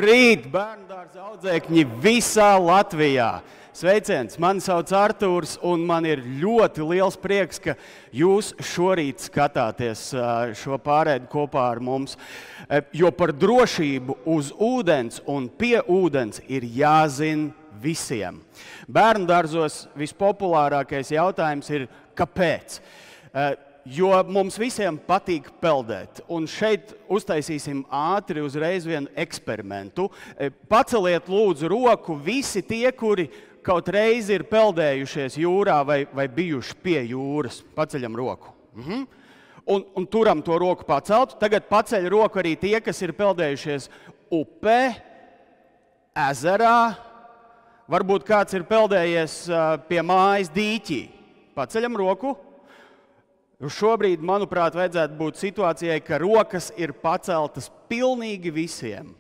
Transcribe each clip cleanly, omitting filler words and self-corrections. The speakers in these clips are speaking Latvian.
Labrīt, bērndārza audzēkņi visā Latvijā! Sveiciens! Mani sauc Artūrs, un man ir ļoti liels prieks, ka jūs šorīt skatāties šo pārēdi kopā ar mums. Jo par drošību uz ūdens un pie ūdens ir jāzina visiem. Bērndārzos vispopulārākais jautājums ir, kāpēc? Jo mums visiem patīk peldēt. Un šeit uztaisīsim ātri uzreiz vienu eksperimentu. Paceliet lūdzu roku visi tie, kuri kaut reizi ir peldējušies jūrā vai bijuši pie jūras. Paceļam roku. Un turam to roku paceltu. Tagad paceļ roku arī tie, kas ir peldējušies upē, ezerā. Varbūt kāds ir peldējies pie mājas dīķī. Paceļam roku. Šobrīd, manuprāt, vajadzētu būt situācijai, ka rokas ir paceltas pilnīgi visiem.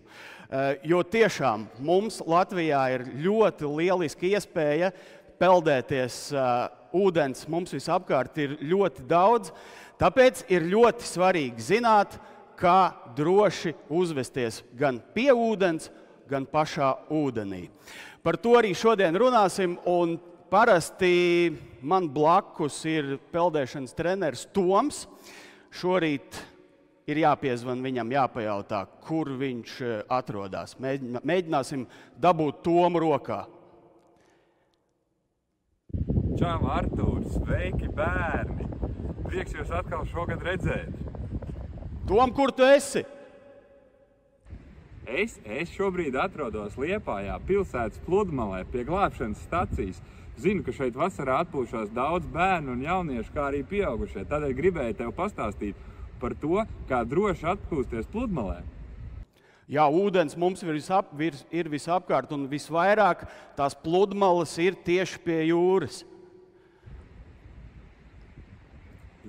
Jo tiešām mums Latvijā ir ļoti lieliska iespēja peldēties ūdens. Mums visapkārt ir ļoti daudz. Tāpēc ir ļoti svarīgi zināt, kā droši uzvesties gan pie ūdens, gan pašā ūdenī. Par to arī šodien runāsim. Un parasti man blakus ir peldēšanas treneris Toms. Šorīt ir jāpiezvan viņam, jāpajautā, kur viņš atrodas. Mēģināsim dabūt Tomu rokā. Čau, Artūr! Sveiki, bērni! Prieks jūs atkal šogad redzēt. Tom, kur tu esi? Es šobrīd atrodos Liepājā, pilsētas pludmalē, pie glābšanas stacijas. Zinu, ka šeit vasarā atpūšās daudz bērnu un jauniešu, kā arī pieaugušie. Tādēļ gribēju tev pastāstīt par to, kā droši atpūsties pludmalē. Jā, ūdens mums ir visapkārt, un visvairāk tās pludmales ir tieši pie jūras.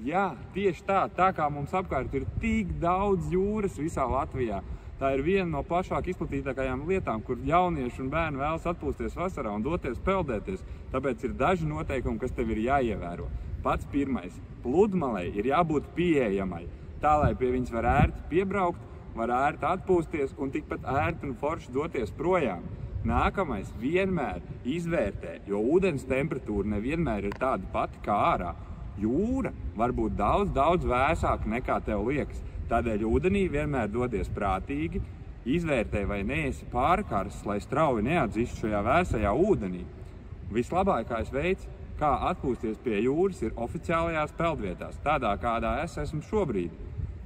Jā, tieši tā kā mums apkārt ir tik daudz jūras visā Latvijā. Tā ir viena no plašāk izplatītākajām lietām, kur jaunieši un bērni vēlas atpūsties vasarā un doties peldēties. Tāpēc ir daži noteikumi, kas tev ir jāievēro. Pats pirmais – pludmalei ir jābūt pieejamai. Tā, lai pie viņas var ērti piebraukt, var ērti atpūsties un tikpat ērti un forši doties projām. Nākamais – vienmēr izvērtē, jo ūdens temperatūra nevienmēr ir tāda pati kā ārā. Jūra var būt daudz vēsāka nekā tev liekas. Tādēļ ūdenī vienmēr dodies prātīgi, izvērtē, vai neesi pārkarsts, lai strauji neatdzistu šajā vēsajā ūdenī. Vislabākais veids, kā atpūsties pie jūras, ir oficiālajās peldvietās, tādā kādā es esmu šobrīd.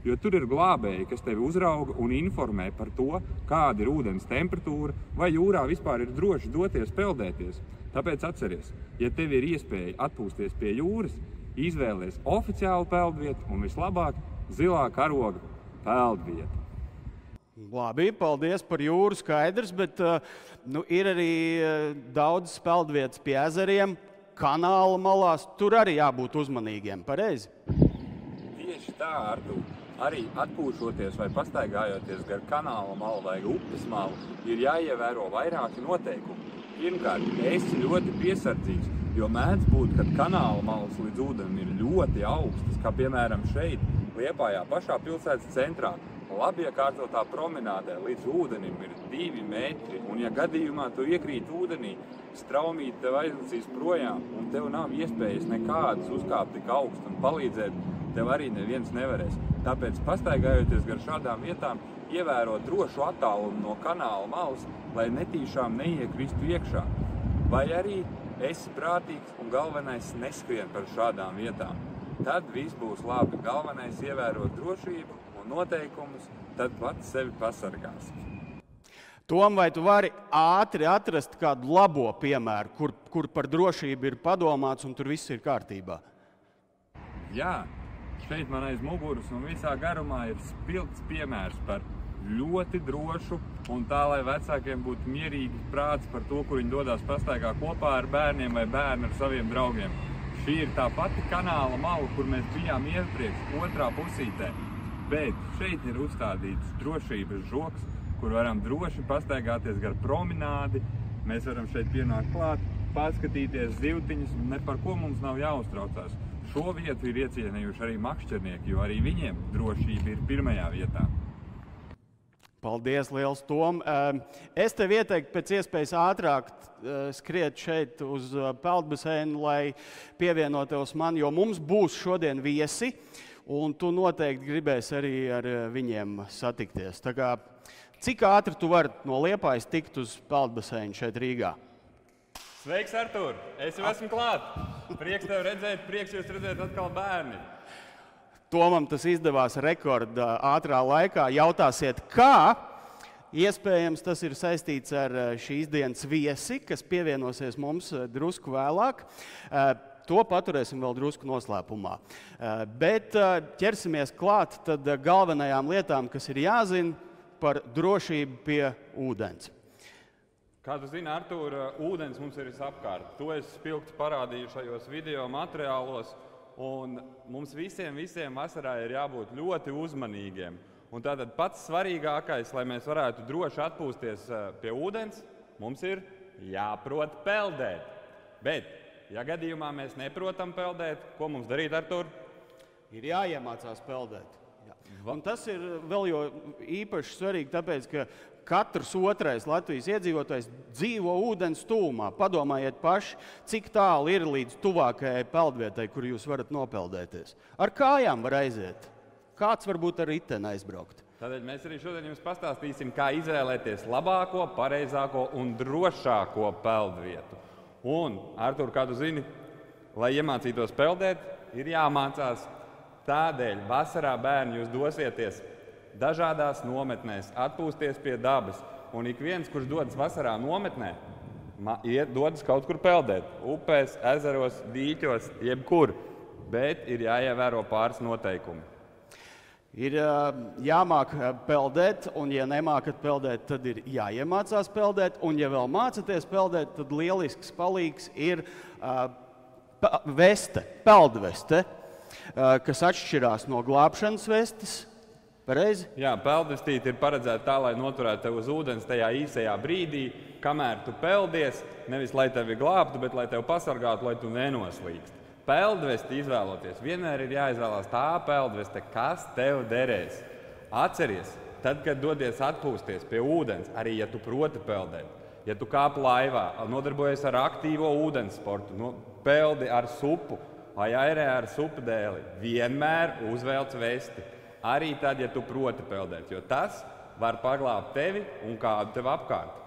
Jo tur ir glābēji, kas tevi uzrauga un informē par to, kāda ir ūdens temperatūra, vai jūrā vispār ir droši doties peldēties. Tāpēc atceries, ja tev ir iespēja atpūsties pie jūras, izvēlies oficiālu peldvietu un vislabāk zilā karoga peldvieta. Labi, paldies par jūru, skaidrs, bet ir arī daudz peldvietas pie ezeriem, kanāla malās. Tur arī jābūt uzmanīgiem, pareizi? Tieši tā, Artur. Arī atpūšoties vai pastaigājoties gar kanāla malu vai upes malu, ir jāievēro vairāki noteikumi. Pirmkārt, esi ļoti piesardzīgs, jo mēdz būt, kad kanāla malas līdz ūdenim ir ļoti augstas, kā piemēram šeit, Liepājā, pašā pilsētas centrā. Labi iekārtotā promenādē līdz ūdenim ir 2 metri, un ja gadījumā tu iekrīt ūdenī, straumīti tev aizlicīs projām, un tev nav iespējas nekādas uzkāpt tik augstu un palīdzēt, tev arī neviens nevarēs. Tāpēc, pastaigājoties gar šādām vietām, ievēro drošu attālumu no kanāla malas, lai netīšām neiekristu iekšā. Vai arī esi prātīgs un galvenais neskrien par šādām vietām. Tad viss būs labi. Galvenais ievērot drošību un noteikumus, tad pats sevi pasargās. Tom, vai tu vari ātri atrast kādu labo piemēru, kur par drošību ir padomāts un tur viss ir kārtībā? Jā, šeit man aiz muguras un visā garumā ir spilgts piemērs par ļoti drošu un tā, lai vecākiem būtu mierīgi prāts par to, kur viņi dodās pastaigā kopā ar bērniem vai bērni ar saviem draugiem. Šī ir tā pati kanāla mala, kur mēs bijām iepriekš, otrā pusītē, bet šeit ir uzstādīts drošības žoks, kur varam droši pastaigāties gar promenādi. Mēs varam šeit pienākt klāt, paskatīties zivtiņas, un ne par ko mums nav jāuztraucās. Šo vietu ir iecienījuši arī makšķernieki, jo arī viņiem drošība ir pirmajā vietā. Paldies, liels Tom. Es tev ieteiktu pēc iespējas ātrāk skriet šeit uz peldbaseinu, lai pievienotos man, jo mums būs šodien viesi, un tu noteikti gribēsi arī ar viņiem satikties. Tā kā, cik ātri tu vari no Liepājas tikt uz peldbaseinu šeit Rīgā? Sveiks, Artur! Es jau esmu klāt! Prieks tev redzēt, prieks jūs redzēt atkal bērni! Tomam tas izdevās rekorda ātrā laikā. Jautāsiet, kā? Iespējams, tas ir saistīts ar šīs dienas viesi, kas pievienosies mums drusku vēlāk. To paturēsim vēl drusku noslēpumā. Bet ķersimies klāt tad galvenajām lietām, kas ir jāzina par drošību pie ūdens. Kā tu zini, Artūr, ūdens mums ir visapkārt. To es spilgti parādīju šajos video materiālos. Un mums visiem vasarā ir jābūt ļoti uzmanīgiem. Un tātad pats svarīgākais, lai mēs varētu droši atpūsties pie ūdens, mums ir jāprot peldēt. Bet, ja gadījumā mēs neprotam peldēt, ko mums darīt, Artūr? Ir jāiemācās peldēt. Jā. Un tas ir vēl jo īpaši svarīgi, tāpēc, ka katrs otrais Latvijas iedzīvotājs dzīvo ūdens tūmā. Padomājiet paši, cik tālu ir līdz tuvākajai peldvietai, kur jūs varat nopeldēties. Ar kājām var aiziet. Kāds varbūt ar riteni aizbraukt. Tādēļ mēs arī šodien jums pastāstīsim, kā izvēlēties labāko, pareizāko un drošāko peldvietu. Un, Artūr, kā tu zini, lai iemācītos peldēt, ir jāmācās. Tādēļ vasarā bērni jūs dosieties dažādās nometnēs, atpūsties pie dabas. Un ik viens, kurš dodas vasarā nometnē, dodas kaut kur peldēt. Upēs, ezeros, dīķos, jebkur. Bet ir jāievēro pāris noteikumi. Ir jāmāk peldēt, un ja nemākat peldēt, tad ir jāiemācās peldēt. Un ja vēl mācaties peldēt, tad lielisks palīgs ir veste, peldveste, kas atšķirās no glābšanas vestes. Pareizi? Jā, peldvestīte ir paredzēta tā, lai noturētu tevi uz ūdens tajā īsajā brīdī, kamēr tu peldies, nevis lai tevi glābtu, bet lai tevi pasargātu, lai tu nenoslīgst. Peldvesti izvēloties, vienmēr ir jāizvēlās tā peldveste, kas tev derēs. Atceries, tad, kad dodies atpūsties pie ūdens, arī ja tu proti peldēt, ja tu kāp laivā, nodarbojies ar aktīvo ūdens sportu, peldi ar supu vai airē ar supdēli, vienmēr uzvelc vesti. Arī tad, ja tu proti peldēt, jo tas var paglābt tevi un kādu tev apkārt.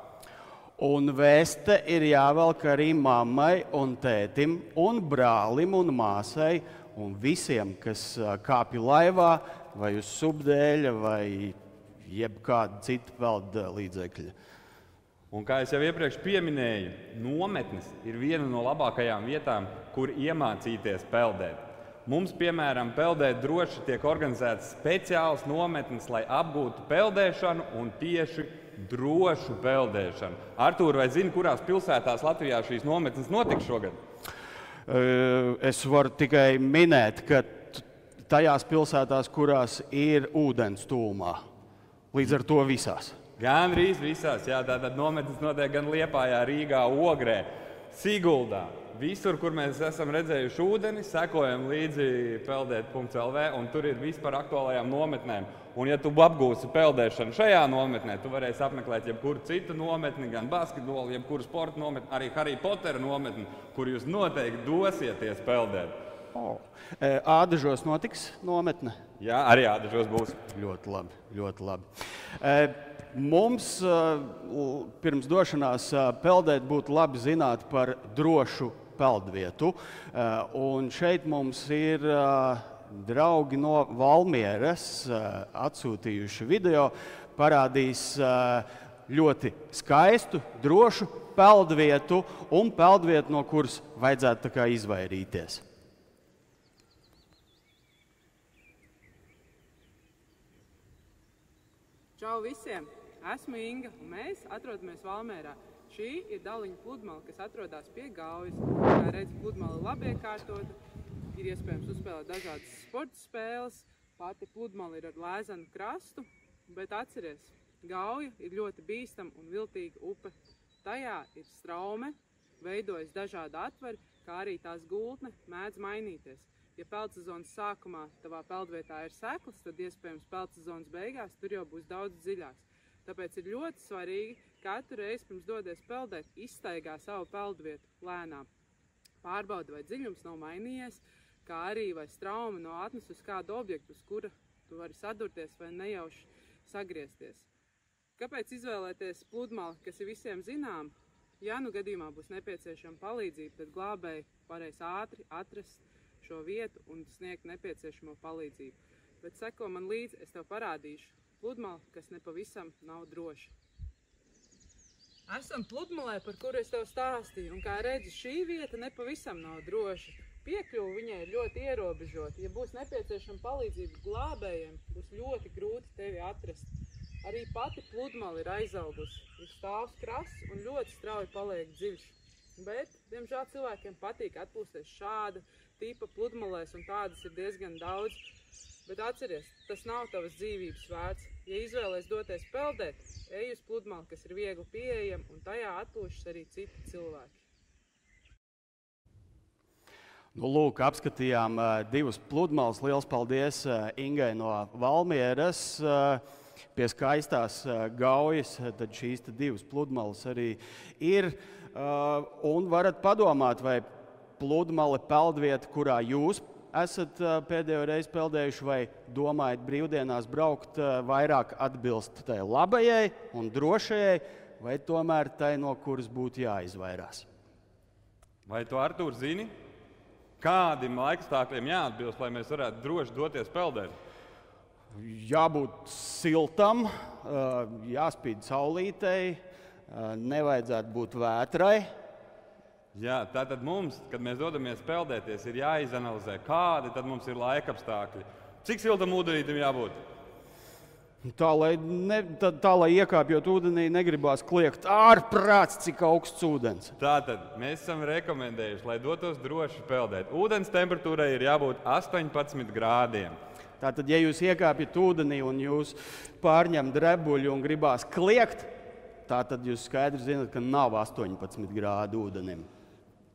Un veste ir jāvelk arī mammai un tētim un brālim un māsai un visiem, kas kāpj laivā vai uz supdēļa vai jebkāda cita pelda līdzekļa. Un kā es jau iepriekš pieminēju, nometnes ir viena no labākajām vietām, kur iemācīties peldēt. Mums, piemēram, peldēt droši tiek organizētas speciālas nometnes, lai apgūtu peldēšanu un tieši drošu peldēšanu. Artūr, vai zini, kurās pilsētās Latvijā šīs nometnes notiks šogad? Es varu tikai minēt, ka tajās pilsētās, kurās ir ūdens tūmā, līdz ar to visās. Gandrīz visās, jā, tātad nometnes notiek gan Liepājā, Rīgā, Ogrē, Siguldā. Visur, kur mēs esam redzējuši ūdeni, sekojam līdzi peldēt.lv, un tur ir viss par aktuālajām nometnēm. Un, ja tu apgūsi peldēšanu šajā nometnē, tu varēsi apmeklēt jebkuru citu nometni, gan basketbolu, jebkuru sporta nometni, arī Harry Pottera nometni, kur jūs noteikti dosieties peldēt. Ādažos notiks nometne? Jā, arī Ādažos būs. Ļoti labi, ļoti labi. Mums pirms došanās peldēt būtu labi zināt par drošu peldvietu. Un šeit mums ir draugi no Valmieras atsūtījuši video, parādīs ļoti skaistu, drošu peldvietu un peldvietu, no kuras vajadzētu tā kā izvairīties. Čau visiem! Esmu Inga, un mēs atrodamies Valmierā. Šī ir Daliņa pludmale, kas atrodas pie Gaujas. Kā redz, pludmale ir labi iekārtota, ir iespējams uzspēlēt dažādas sporta spēles. Pati pludmale ir ar lēzenu krastu, bet atceries, Gauja ir ļoti bīstama un viltīga upe. Tajā ir straume, veidojas dažādi atveri, kā arī tās gultne mēdz mainīties. Ja peldsezonas sākumā tavā peldvietā ir seklas, tad iespējams peldsezonas beigās tur jau būs daudz dziļāks. Tāpēc ir ļoti svarīgi katru reizi pirms dodies peldēt, izstaigā savu peldvietu lēnām. Pārbaudi, vai dziļums nav mainījies, kā arī vai strauma nav atnes uz kādu objektu, uz kura tu vari sadurties vai nejauši sagriezties. Kāpēc izvēlēties pludmali, kas ir visiem zinām? Ja nu gadījumā būs nepieciešama palīdzība, tad glābēji varēs ātri atrast šo vietu un sniegt nepieciešamo palīdzību. Bet seko man līdzi, es tev parādīšu pludmali, kas nepavisam nav droša. Esam pludmalē, par kuru es tev stāstīju, un kā redzi, šī vieta nepavisam nav droša. Piekļuva viņai ir ļoti ierobežota. Ja būs nepieciešama palīdzība glābējiem, būs ļoti grūti tevi atrast. Arī pati pludmali ir aizaugusi. Ir stāvs krasts un ļoti strauji paliek dziļš. Bet, diemžēl, cilvēkiem patīk atpūsties šāda tipa pludmalēs, un tādas ir diezgan daudz. Bet atceries, tas nav tavas dzīvības vērts. Ja izvēlies doties peldēt, ej uz pludmali, kas ir viegli pieejama, un tajā atpūšas arī citi cilvēki. Nu, lūk, apskatījām divas pludmales. Liels paldies Ingai no Valmieras. Pie skaistās Gaujas, tad šīs divas pludmales arī ir. Un varat padomāt, vai pludmale peldvieta, kurā jūs esat pēdējo reizi peldējuši, vai domājat brīvdienās braukt, vairāk atbilst tai labajai un drošajai, vai tomēr tai, no kuras būtu jāizvairās? Vai tu, Artūr, zini, kādiem laikstākļiem jāatbilst, lai mēs varētu droši doties peldēt? Jābūt siltam, jāspīd saulītei, nevajadzētu būt vētrai. Jā, tātad mums, kad mēs dodamies peldēties, ir jāizanalizē, kādi tad mums ir laikapstākļi. Cik siltam ūdenītim jābūt? Tā, lai iekāpjot ūdenī, negribās kliegt ārprāts, cik augsts ūdens. Tātad mēs esam rekomendējuši, lai dotos droši peldēt. Ūdens temperatūrai ir jābūt 18 grādiem. Tātad, ja jūs iekāpjat ūdenī un jūs pārņem drebuļu un gribās kliegt, tātad jūs skaidri zināt, ka nav 18 grādu ūdenim.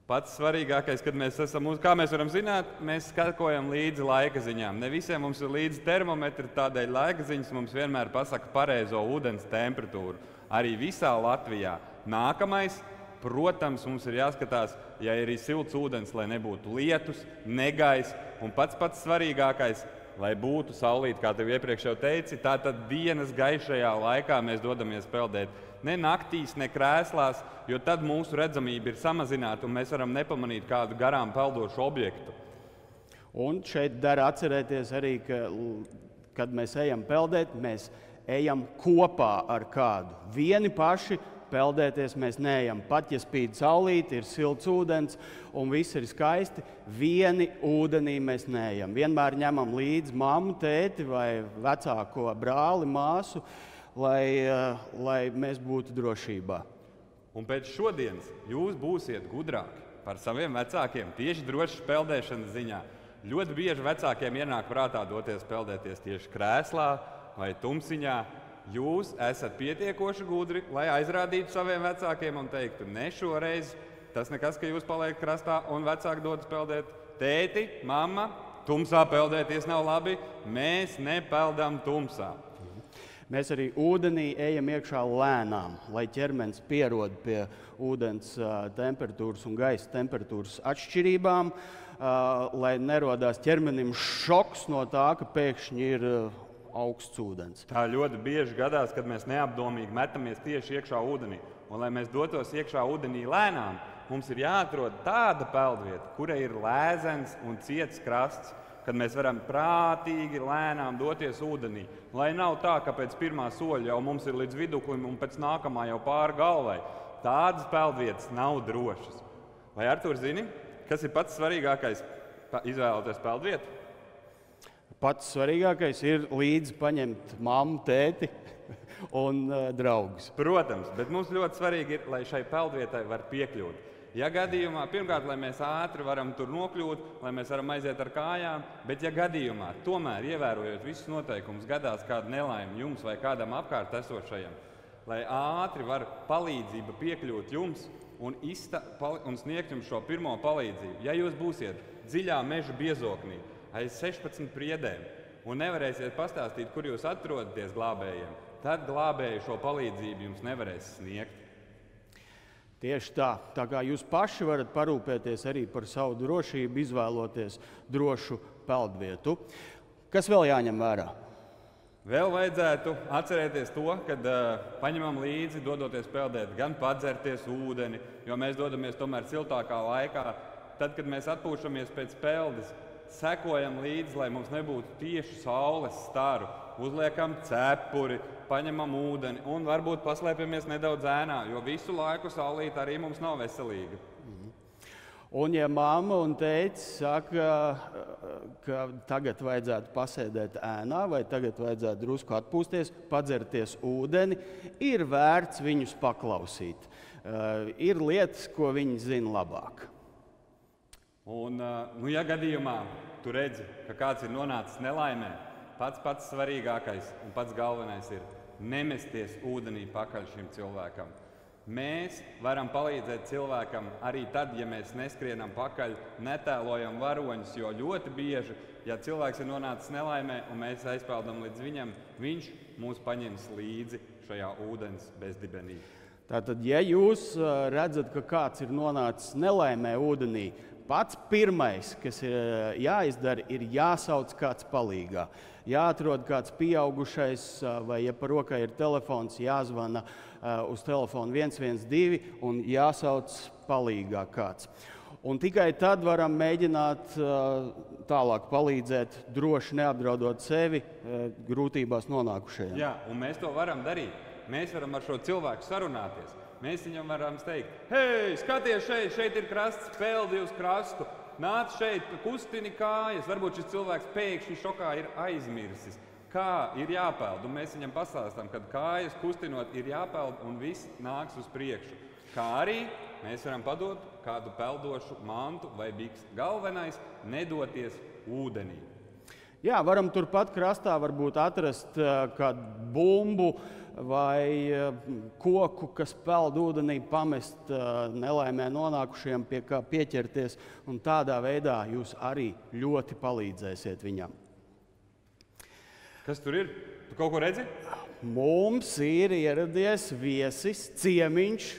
Pats svarīgākais, kad mēs esam, kā mēs varam zināt, mēs sekojam līdzi laika ziņām. Ne visiem mums ir līdzi termometri, tādēļ laika ziņas mums vienmēr pasaka pareizo ūdens temperatūru. Arī visā Latvijā. Nākamais, protams, mums ir jāskatās, ja ir silts ūdens, lai nebūtu lietus, negaiss, un pats svarīgākais, lai būtu saulīt, kā tev iepriekš jau teici, tātad dienas gaišajā laikā mēs dodamies peldēt. Ne naktīs, ne krēslās, jo tad mūsu redzamība ir samazināta un mēs varam nepamanīt kādu garām peldošu objektu. Un šeit dara atcerēties arī, ka, kad mēs ejam peldēt, mēs ejam kopā ar kādu. Vieni paši peldēties mēs neejam. Pat ja spīd saulīte, ir silts ūdens un viss ir skaisti, vieni ūdenī mēs neejam. Vienmēr ņemam līdzi mammu, tēti vai vecāko brāli, māsu, lai mēs būtu drošībā. Un pēc šodienas jūs būsiet gudrāki par saviem vecākiem tieši drošas peldēšanas ziņā. Ļoti bieži vecākiem ienāk prātā doties peldēties tieši krēslā vai tumsiņā. Jūs esat pietiekoši gudri, lai aizrādītu saviem vecākiem un teiktu, ne šoreiz, tas nekas, ka jūs paliekat krastā un vecāki dodas peldēt. Tēti, mamma, tumsā peldēties nav labi, mēs nepeldam tumsā. Mēs arī ūdenī ejam iekšā lēnām, lai ķermenis pierod pie ūdens temperatūras un gaisa temperatūras atšķirībām, lai nerodās ķermenim šoks no tā, ka pēkšņi ir augsts ūdens. Tā ļoti bieži gadās, kad mēs neapdomīgi metamies tieši iekšā ūdenī. Un, lai mēs dotos iekšā ūdenī lēnām, mums ir jāatrod tāda peldvieta, kura ir lēzens un ciets krasts, kad mēs varam prātīgi, lēnām doties ūdenī. Lai nav tā, ka pēc pirmā soļa jau mums ir līdz viduklim un pēc nākamā jau pāri galvai. Tādas peldvietas nav drošas. Vai Artūr zini, kas ir pats svarīgākais izvēloties peldvietu? Pats svarīgākais ir līdzi paņemt mammu, tēti un draugus. Protams, bet mums ļoti svarīgi ir, lai šai peldvietai var piekļūt. Ja gadījumā, pirmkārt, lai mēs ātri varam tur nokļūt, lai mēs varam aiziet ar kājām, bet ja gadījumā, tomēr ievērojot visus noteikumus, gadās kāda nelaime jums vai kādam apkārt esošajam, lai ātri var palīdzība piekļūt jums un sniegt jums šo pirmo palīdzību. Ja jūs būsiet dziļā meža biezoknī, aiz 16 priedēm un nevarēsiet pastāstīt, kur jūs atrodaties glābējiem, tad glābēji šo palīdzību jums nevarēs sniegt. Tieši tā. Tā kā jūs paši varat parūpēties arī par savu drošību, izvēloties drošu peldvietu. Kas vēl jāņem vērā? Vēl vajadzētu atcerēties to, kad paņemam līdzi, dodoties peldēt, gan padzerties ūdeni, jo mēs dodamies tomēr siltākā laikā. Tad, kad mēs atpūšamies pēc peldes, sekojam līdzi, lai mums nebūtu tieši saules staru. Uzliekam cepuri, paņemam ūdeni un varbūt paslēpjamies nedaudz ēnā, jo visu laiku saulīte arī mums nav veselīga. Un ja mamma un tētis saka, ka tagad vajadzētu pasēdēt ēnā vai tagad vajadzētu drusku atpūsties, padzerties ūdeni, ir vērts viņus paklausīt. Ir lietas, ko viņi zina labāk. Un, ja gadījumā tu redzi, ka kāds ir nonācis nelaimē, pats svarīgākais un pats galvenais ir nemesties ūdenī pakaļ šim cilvēkam. Mēs varam palīdzēt cilvēkam arī tad, ja mēs neskrienam pakaļ, netēlojam varoņus, jo ļoti bieži, ja cilvēks ir nonācis nelaimē un mēs aizpeldam līdz viņam, viņš mūs paņems līdzi šajā ūdens bezdibenī. Tātad, ja jūs redzat, ka kāds ir nonācis nelaimē ūdenī, pats pirmais, kas ir jāizdara, ir jāsauc kāds palīgā. Jāatrod kāds pieaugušais, vai ja par rokai ir telefons, jāzvana uz telefonu 112 un jāsauc palīgā kāds. Un tikai tad varam mēģināt tālāk palīdzēt, droši neapdraudot sevi grūtībās nonākušajiem. Jā, un mēs to varam darīt. Mēs varam ar šo cilvēku sarunāties. Mēs viņam varam teikt, hei, skaties šeit ir krasts, peldi uz krastu. Nāc šeit, kustini kājas. Varbūt šis cilvēks pēkšņi šokā ir aizmirsis, kā ir jāpeld. Un mēs viņam pastāstām, kad kājas kustinot ir jāpeld un viss nāks uz priekšu. Kā arī mēs varam padot kādu peldošu mantu vai biksti. Galvenais – nedoties ūdenī. Jā, varam turpat krastā varbūt atrast kādu bumbu vai koku, kas peld ūdenī, pamest nelaimē nonākušiem, pie kā pieķerties, un tādā veidā jūs arī ļoti palīdzēsiet viņam. Kas tur ir? Tu kaut ko redzi? Mums ir ieradies viesis, ciemiņš,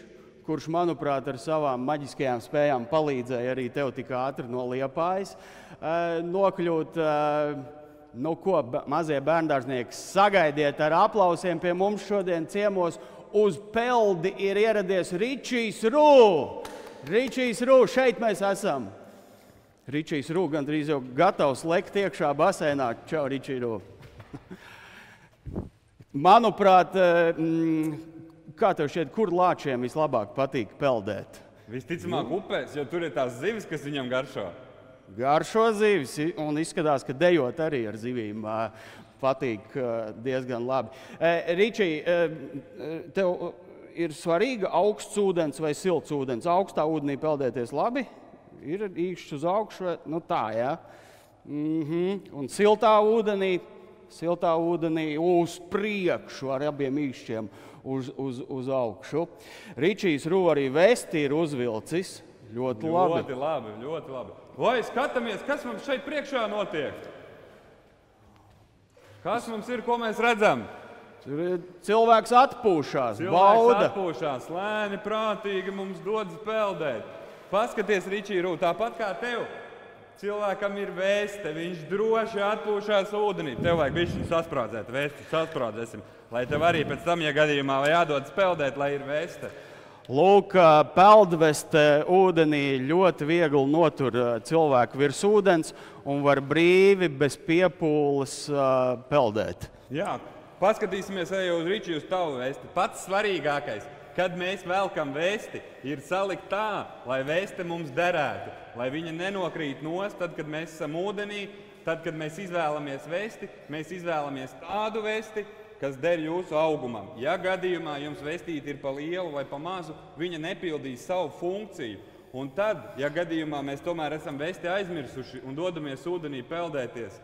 kurš, manuprāt, ar savām maģiskajām spējām palīdzēja arī tev tik ātri no Liepājas nokļūt. Nu ko, mazie bērndārznieki, sagaidiet ar aplausiem pie mums šodien ciemos. Uz peldi ir ieradies Ričijs Rū. Ričijs Rū, šeit mēs esam. Ričijs Rū gandrīz jau gatavs lekt iekšā basēnā. Čau, Ričij Rū. Manuprāt, kā tev šķiet, kur lāčiem vislabāk patīk peldēt? Visticamāk upēs, jo tur ir tās zivis, kas viņam garšo. Garšo zivis, un izskatās, ka dejot arī ar zivīm patīk diezgan labi. Ričij, tev ir svarīga augsts ūdens vai silts ūdens? Augstā ūdenī peldēties labi? Ir īkšķis uz augšu? Nu tā, jā. Un siltā ūdenī uz priekšu ar abiem īkšķiem uz augšu. Ričijs Rū arī vesti ir uzvilcis. Ļoti labi. Ļoti labi. Vai skatāmies, kas mums šeit priekšā notiek? Kas mums ir, ko mēs redzam? Cilvēks atpūšās, bauda. Cilvēks atpūšās, lēni, prātīgi mums dodas peldēt. Paskaties, Ričij Rū, tāpat kā tev. Cilvēkam ir vēste, viņš droši atpūšās ūdenī. Tev vajag bišķiņu sasprādzēt, vēsti sasprādzēsim, lai tev arī pēc tam, ja gadījumā jādodas peldēt, lai ir vēste. Lūk, peldveste ūdenī ļoti viegli notur cilvēku virs ūdens un var brīvi, bez piepūles peldēt. Jā, paskatīsimies arī uz Ričiju, uz tavu vēsti. Pats svarīgākais, kad mēs velkam vēsti, ir salikt tā, lai vēste mums derētu, lai viņa nenokrīt nost, tad, kad mēs esam ūdenī, tad, kad mēs izvēlamies vēsti, mēs izvēlamies tādu vēsti, kas der jūsu augumam. Ja gadījumā jums vestīte ir pa lielu vai pa mazu, viņa nepildīs savu funkciju. Un tad, ja gadījumā mēs tomēr esam vesti aizmirsuši un dodamies ūdenī peldēties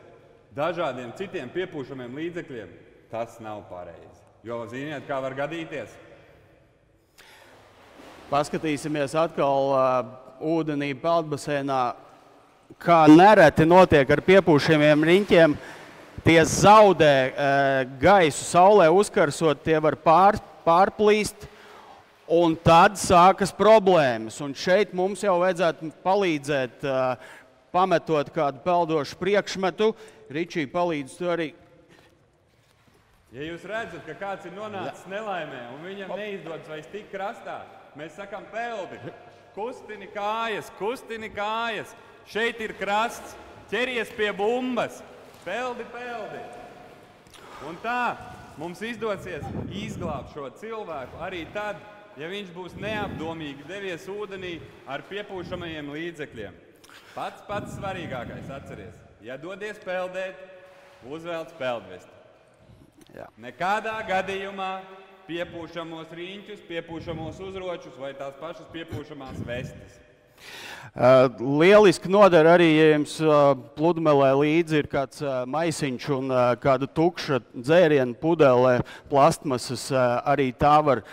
dažādiem citiem piepūšamiem līdzekļiem, tas nav pareizi. Jo ziniet, kā var gadīties? Paskatīsimies atkal ūdenī peldbasēnā, kā nereti notiek ar piepūšamiem riņķiem. Tie zaudē gaisu saulē uzkarsot, tie var pārplīst, un tad sākas problēmas. Un šeit mums jau vajadzētu palīdzēt, pametot kādu peldošu priekšmetu. Ričij, palīdz tu arī. Ja jūs redzat, ka kāds ir nonācis nelaimē, un viņam neizdodas vairs tik krastā, mēs sakam peldi, kustini kājas, šeit ir krasts. ķeries pie bumbas, peldi. Un tā mums izdosies izglābt šo cilvēku arī tad, ja viņš būs neapdomīgi devies ūdenī ar piepūšamajiem līdzekļiem. Pats svarīgākais atceries, ja dodies peldēt, uzvelc peldvesti. Nekādā gadījumā piepūšamos riņķus, piepūšamos uzročus vai tās pašas piepūšamās vestes. Lieliski noder arī, ja jums pludmelē līdzi ir kāds maisiņš un kāda tukša dzēriena pudelē plastmasas, arī tā var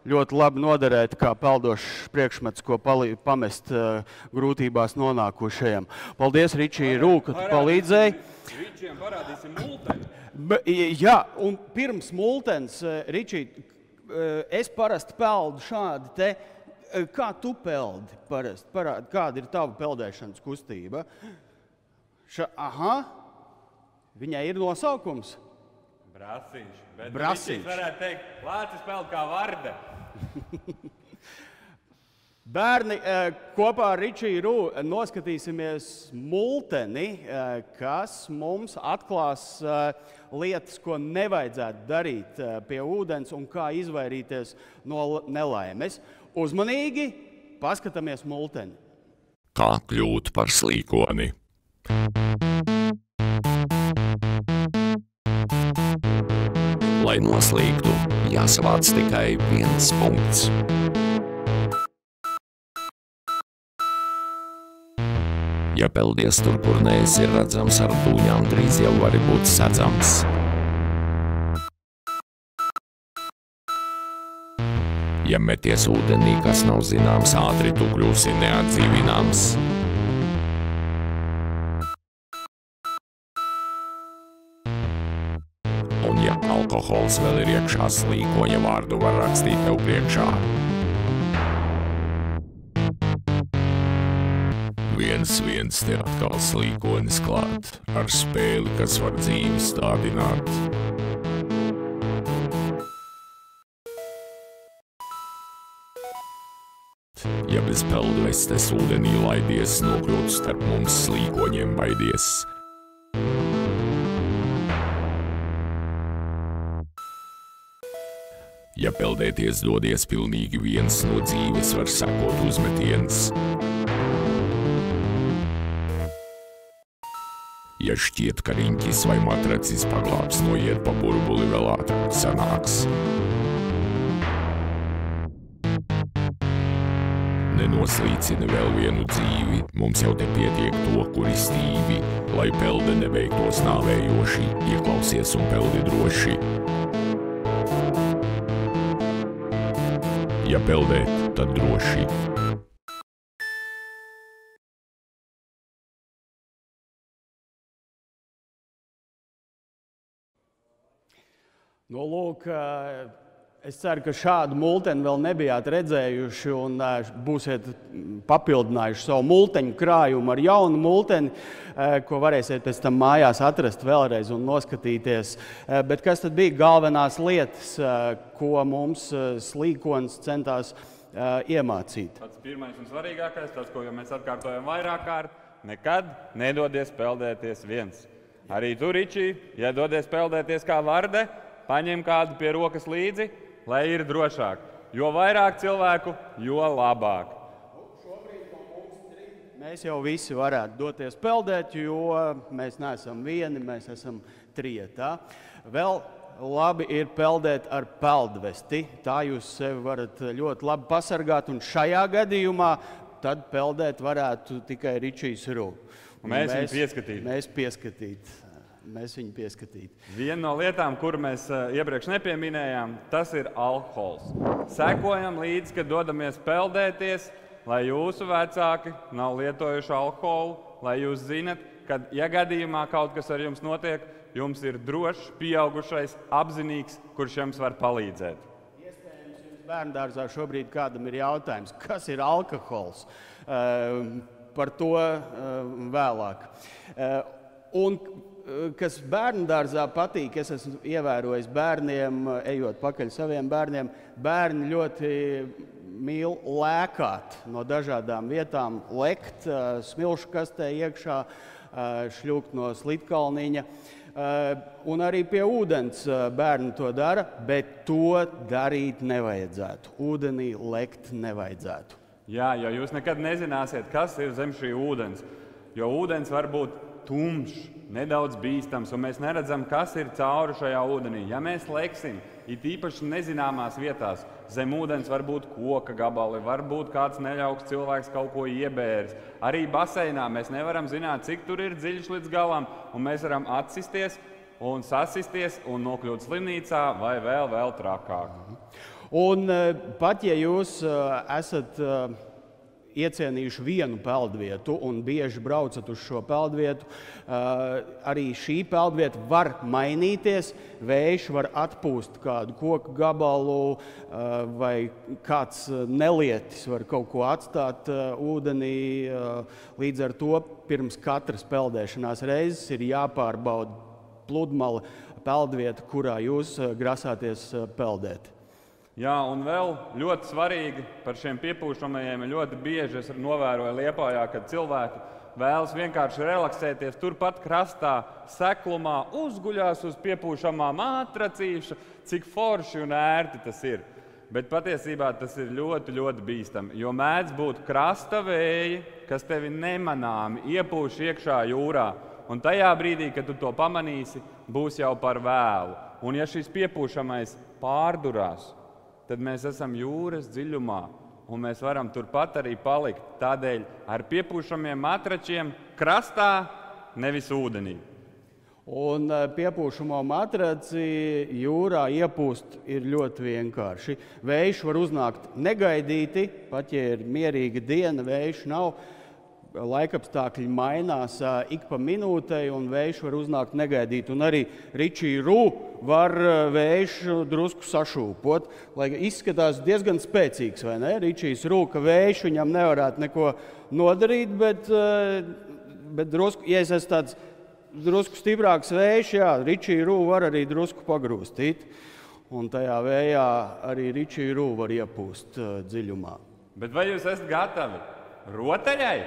ļoti labi noderēt kā peldošs priekšmets, ko pamest grūtībās nonākušajiem. Paldies, Ričija Rūk, ka tu palīdzēji. Ričiem parādīsim multeni. Jā, un pirms multens, Ričija, es parasti peldu šādi te. Kā tu peldi parasti? Parādi, kāda ir tava peldēšanas kustība? Viņai ir nosaukums? Brasiņš. Bet Brasiņš. Varētu teikt, lācis peld kā varde. Bērni, kopā ar Ričiju Rū noskatīsimies multeni, kas mums atklās lietas, ko nevajadzētu darīt pie ūdens un kā izvairīties no nelaimes. Uzmanīgi paskatāmies multeni. Kā kļūt par slīkoni? Lai noslīgtu, jāsavāc tikai viens punkts. Ja peldies tur, kur neesi redzams ar dūņām, drīz jau vari būt sedzams. Ja meties ūdenī, kas nav zināms, ātri tu kļūsi neatdzīvināms. Un ja alkohols vēl ir iekšā, slīkoņa vārdu var rakstīt tev priekšā. Viens te atkal slīkonis klāt, ar spēli, kas var dzīvi stādināt. Ja bez peldvestes ūdenī laidies, nokļūt starp mums slīkoņiem baidies. Ja peldēties dodies pilnīgi viens, no dzīves var sekot uzmetiens. Ja šķiet, ka riņķis vai matracis paglābs, noiet pa burbuli vēl ātrāk sanāks. Nenoslīcini vēl vienu dzīvi, mums jau te pietiek to, kuri stīvi. Lai pelde nebeigtos nāvējoši, ieklausies un peldi droši. Ja peldēt, tad droši. Nu, lūk, es ceru, ka šādu multeni vēl nebijāt redzējuši un būsiet papildinājuši savu multeņu krājumu ar jaunu multeni, ko varēsiet pēc tam mājās atrast vēlreiz un noskatīties. Bet kas tad bija galvenās lietas, ko mums slīkonis centās iemācīt? Pats pirmais un svarīgākais, tas, ko mēs atkārtojam vairāk kārt, nekad nedodies peldēties viens. Arī tu, Ričī, ja dodies peldēties kā varde, paņem kādu pie rokas līdzi, lai ir drošāk. Jo vairāk cilvēku, jo labāk. Šobrīd no mums mēs jau visi varētu doties peldēt, jo mēs neesam vieni, mēs esam trietā. Vēl labi ir peldēt ar peldvesti. Tā jūs sevi varat ļoti labi pasargāt, un šajā gadījumā tad peldēt varētu tikai Ričijs Rū. Mēs viņu pieskatītu. Viena no lietām, kuru mēs iepriekš nepieminējām, tas ir alkohols. Sekojam līdzi, kad dodamies peldēties, lai jūsu vecāki nav lietojuši alkoholu, lai jūs zinat, ka, ja gadījumā kaut kas ar jums notiek, jums ir drošs, pieaugušais, apzinīgs, kurš jums var palīdzēt. Iespējams, jums bērndārzā šobrīd kādam ir jautājums, kas ir alkohols? Par to vēlāk. Un kas bērndārzā patīk, es esmu ievērojis bērniem, ejot pakaļ saviem bērniem, bērni ļoti mīl lēkāt no dažādām vietām, lekt smilšu kastē iekšā, šļūkt no Slitkalniņa. Un arī pie ūdens bērni to dara, bet to darīt nevajadzētu. Ūdenī lekt nevajadzētu. Jā, jo jūs nekad nezināsiet, kas ir zem šī ūdens. Jo ūdens var būt tumšs, nedaudz bīstams, un mēs neredzam, kas ir cauri šajā ūdenī. Ja mēs leksim, it īpaši nezināmās vietās, zem ūdens var būt koka gabali, var būt kāds neļauks cilvēks kaut ko iebēris. Arī baseinā mēs nevaram zināt, cik tur ir dziļš līdz galam, un mēs varam atsisties un sasisties un nokļūt slimnīcā vai vēl trakāk. Un pat ja jūs esat iecienījuši vienu peldvietu un bieži braucat uz šo peldvietu, arī šī peldvieta var mainīties, vējš var atpūst kādu koku gabalu vai kāds nelietis var kaut ko atstāt ūdenī. Līdz ar to pirms katras peldēšanās reizes ir jāpārbauda pludmale peldvieta, kurā jūs grasāties peldēt. Jā, un vēl ļoti svarīgi par šiem piepūšamajiem ļoti bieži es novēroju Liepājā, kad cilvēki vēlas vienkārši relaksēties turpat krastā, seklumā, uzguļās uz piepūšamā matracīša, cik forši un ērti tas ir. Bet patiesībā tas ir ļoti, ļoti bīstami, jo mēdz būt krasta vēji, kas tevi nemanāmi iepūš iekšā jūrā. Un tajā brīdī, kad tu to pamanīsi, būs jau par vēlu. Un ja šis piepūšamais pārdurās, tad mēs esam jūras dziļumā, un mēs varam turpat arī palikt. Tādēļ ar piepūšamiem matračiem krastā, nevis ūdenī. Un piepūšamo matraci jūrā iepūst ir ļoti vienkārši. Vējš var uznākt negaidīti, pat ja ir mierīga diena, vējš nav. Laikapstākļi mainās ik pa minūtei, un vējš var uznākt negaidīt. Un arī Richija Rū var vējš drusku sašūpot, lai izskatās diezgan spēcīgs, vai ne? Richijs Rū, ka vējš viņam nevarētu neko nodarīt, bet drusku, ja es esmu tāds drusku stiprāks vējš, jā, Richija Rū var arī drusku pagrūstīt. Un tajā vējā arī Richija Rū var iepūst dziļumā. Bet vai jūs esat gatavi rotaļai?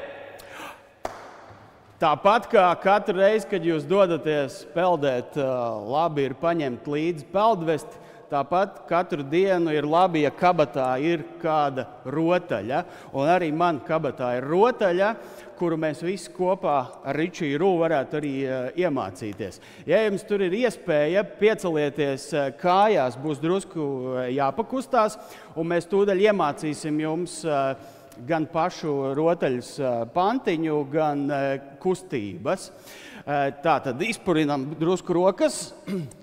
Tāpat kā katru reizi, kad jūs dodaties peldēt, labi ir paņemt līdzi peldvesti, tāpat katru dienu ir labi, ja kabatā ir kāda rotaļa. Un arī man kabatā ir rotaļa, kuru mēs visi kopā ar Richiju Rū varētu arī iemācīties. Ja jums tur ir iespēja piecelieties kājās, būs drusku jāpakustās, un mēs tūdaļ iemācīsim jums gan pašu rotaļas pantiņu, gan kustības. Tātad izpurinam drusku rokas,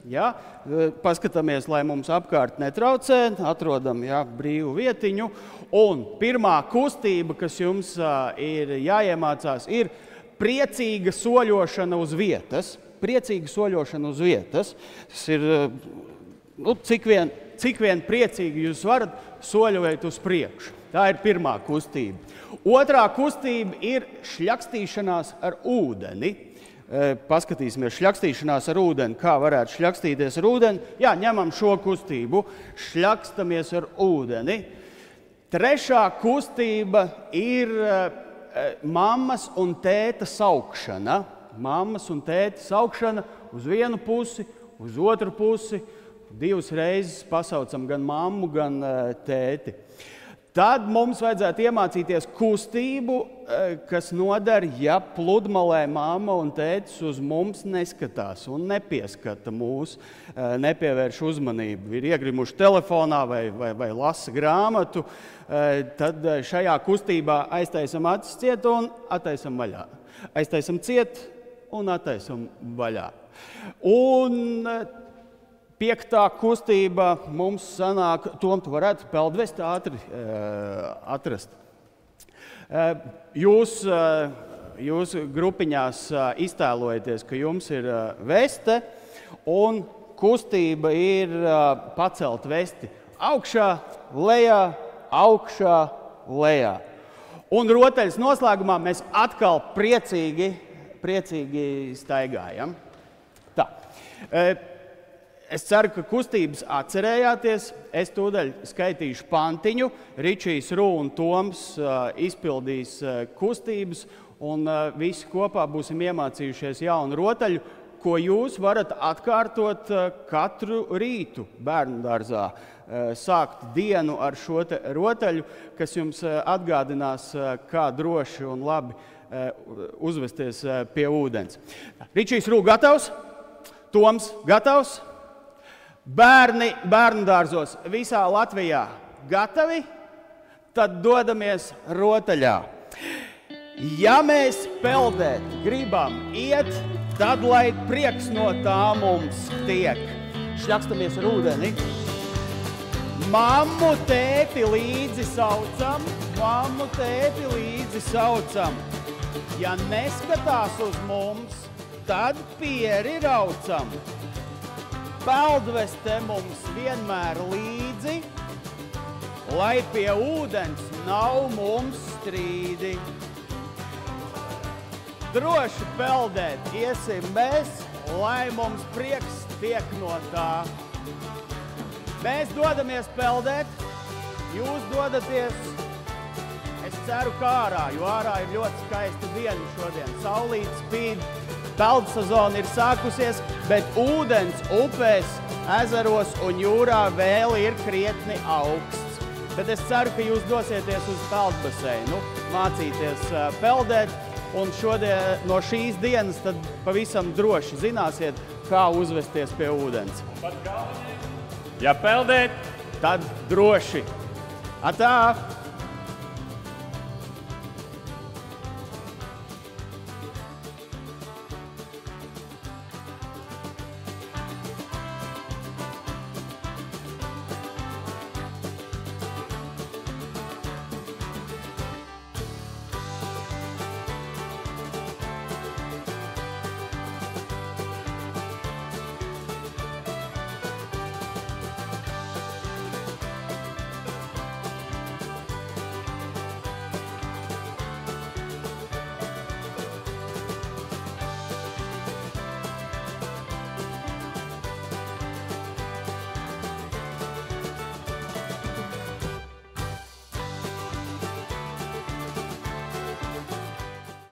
jā, paskatāmies, lai mums apkārt netraucē, atrodam brīvu vietiņu. Un pirmā kustība, kas jums ir jāiemācās, ir priecīga soļošana uz vietas. Priecīga soļošana uz vietas. Tas ir, cik vien priecīgi jūs varat soļot uz priekšu. Tā ir pirmā kustība. Otrā kustība ir šļakstīšanās ar ūdeni. Paskatīsimies šļakstīšanās ar ūdeni, kā varētu šļakstīties ar ūdeni. Jā, ņemam šo kustību, šļakstamies ar ūdeni. Trešā kustība ir mammas un tēta saukšana. Mammas un tēta saukšana uz vienu pusi, uz otru pusi. 2 reizes pasaucam gan mammu, gan tēti. Tad mums vajadzētu iemācīties kustību, kas noder, ja pludmalē mamma un tētis uz mums neskatās un nepieskata mūs, nepievērš uzmanību. Ir iegrimuši telefonā vai lasa grāmatu, tad šajā kustībā aiztaisam acis ciet un attaisam vaļā. Aiztaisam ciet un attaisam vaļā. Un piektā kustība mums sanāk, Tom, tu varētu peldvesti ātri atrast. Jūs grupiņās iztēlojaties, ka jums ir veste, un kustība ir pacelt vesti augšā, lejā, augšā, lejā. Un rotaļas noslēgumā mēs atkal priecīgi staigājam. Tā. Es ceru, ka kustības atcerējāties. Es tūdaļ skaitīšu pantiņu. Richijs Rū un Toms izpildīs kustības, Un visi kopā būsim iemācījušies jaunu rotaļu, ko jūs varat atkārtot katru rītu bērnu dārzā. Sākt dienu ar šo rotaļu, kas jums atgādinās, kā droši un labi uzvesties pie ūdens. Ričijs Rū gatavs? Toms gatavs? Bērni bērnu dārzos visā Latvijā gatavi? Tad dodamies rotaļā. Ja mēs peldēt gribam iet, tad lai prieks no tā mums tiek. Šļakstamies ar ūdeni. Mammu, tēti līdzi saucam, mammu, tēti līdzi saucam. Ja neskatās uz mums, tad pieri raucam. Peldveste mums vienmēr līdzi, lai pie ūdens nav mums strīdi. Droši peldēt iesim mēs, lai mums prieks tiek no tā. Mēs dodamies peldēt, jūs dodaties, es ceru, kā ārā, jo ārā ir ļoti skaista diena šodien. Saulīt spīd, peldsezona ir sākusies, bet ūdens upēs, ezeros un jūrā vēl ir krietni augsts. Bet es ceru, ka jūs dosieties uz peldbaseinu, mācīties peldēt. Un šodien, no šīs dienas tad pavisam droši zināsiet, kā uzvesties pie ūdens. Ja peldēt, tad droši. Atā!